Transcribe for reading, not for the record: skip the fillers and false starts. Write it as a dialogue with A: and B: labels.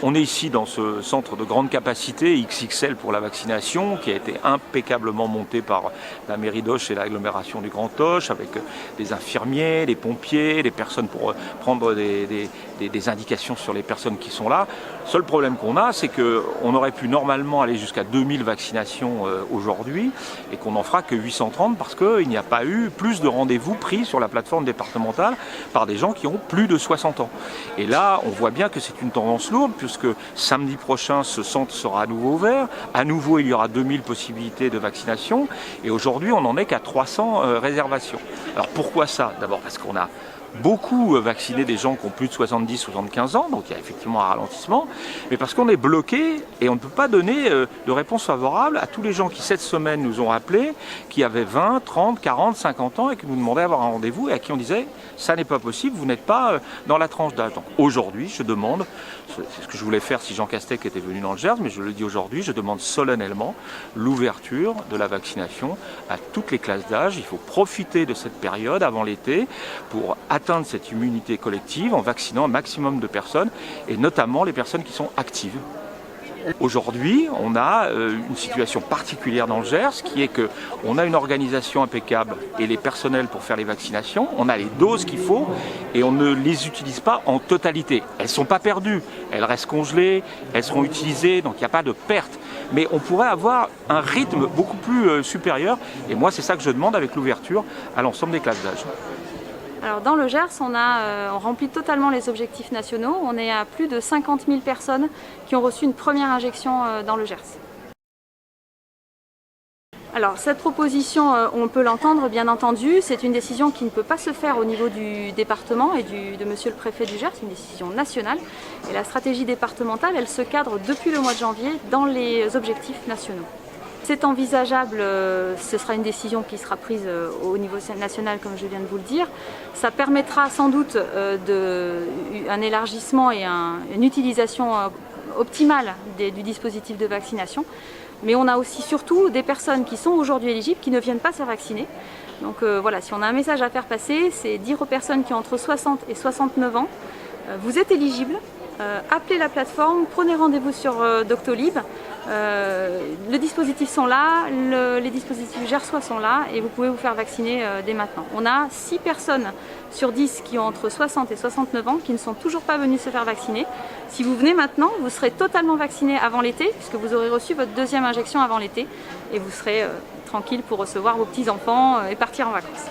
A: On est ici dans ce centre de grande capacité, XXL pour la vaccination, qui a été impeccablement monté par la mairie d'Auch et l'agglomération du Grand Auch, avec des infirmiers, des pompiers, des personnes pour prendre des indications sur les personnes qui sont là. Le seul problème qu'on a, c'est qu'on aurait pu normalement aller jusqu'à 2000 vaccinations aujourd'hui et qu'on n'en fera que 830 parce qu'il n'y a pas eu plus de rendez-vous pris sur la plateforme départementale par des gens qui ont plus de 60 ans. Et là, on voit bien que c'est une tendance lourde puisque samedi prochain, ce centre sera à nouveau ouvert. À nouveau, il y aura 2000 possibilités de vaccination et aujourd'hui, on n'en est qu'à 300 réservations. Alors pourquoi ça? D'abord parce qu'on a beaucoup vacciné des gens qui ont plus de 70-75 ans, donc il y a effectivement un ralentissement, mais parce qu'on est bloqué et on ne peut pas donner de réponse favorable à tous les gens qui cette semaine nous ont appelés, qui avaient 20, 30, 40, 50 ans et qui nous demandaient d'avoir un rendez-vous et à qui on disait ça n'est pas possible, vous n'êtes pas dans la tranche d'âge. Donc aujourd'hui, je demande, c'est ce que je voulais faire si Jean Castex était venu dans le Gers, mais je le dis aujourd'hui, je demande solennellement l'ouverture de la vaccination à toutes les classes d'âge. Il faut profiter de cette période avant l'été pour atteindre cette immunité collective en vaccinant un maximum de personnes et notamment les personnes qui sont actives. Aujourd'hui, on a une situation particulière dans le Gers qui est qu'on a une organisation impeccable et les personnels pour faire les vaccinations, on a les doses qu'il faut et on ne les utilise pas en totalité. Elles ne sont pas perdues, elles restent congelées, elles seront utilisées, donc il n'y a pas de perte. Mais on pourrait avoir un rythme beaucoup plus supérieur et moi c'est ça que je demande avec l'ouverture à l'ensemble des classes d'âge.
B: Alors dans le Gers, on remplit totalement les objectifs nationaux. On est à plus de 50 000 personnes qui ont reçu une première injection dans le Gers. Alors cette proposition, on peut l'entendre bien entendu, c'est une décision qui ne peut pas se faire au niveau du département et de monsieur le préfet du Gers, c'est une décision nationale. Et la stratégie départementale, elle se cadre depuis le mois de janvier dans les objectifs nationaux. C'est envisageable, ce sera une décision qui sera prise au niveau national comme je viens de vous le dire. Ça permettra sans doute un élargissement et une utilisation optimale du dispositif de vaccination. Mais on a aussi surtout des personnes qui sont aujourd'hui éligibles qui ne viennent pas se faire vacciner. Donc voilà, si on a un message à faire passer, c'est dire aux personnes qui ont entre 60 et 69 ans, vous êtes éligibles. Appelez la plateforme, prenez rendez-vous sur Doctolib. Les dispositifs sont là, les dispositifs gersois sont là et vous pouvez vous faire vacciner dès maintenant. On a 6 personnes sur 10 qui ont entre 60 et 69 ans qui ne sont toujours pas venues se faire vacciner. Si vous venez maintenant, vous serez totalement vacciné avant l'été puisque vous aurez reçu votre deuxième injection avant l'été et vous serez tranquille pour recevoir vos petits-enfants et partir en vacances.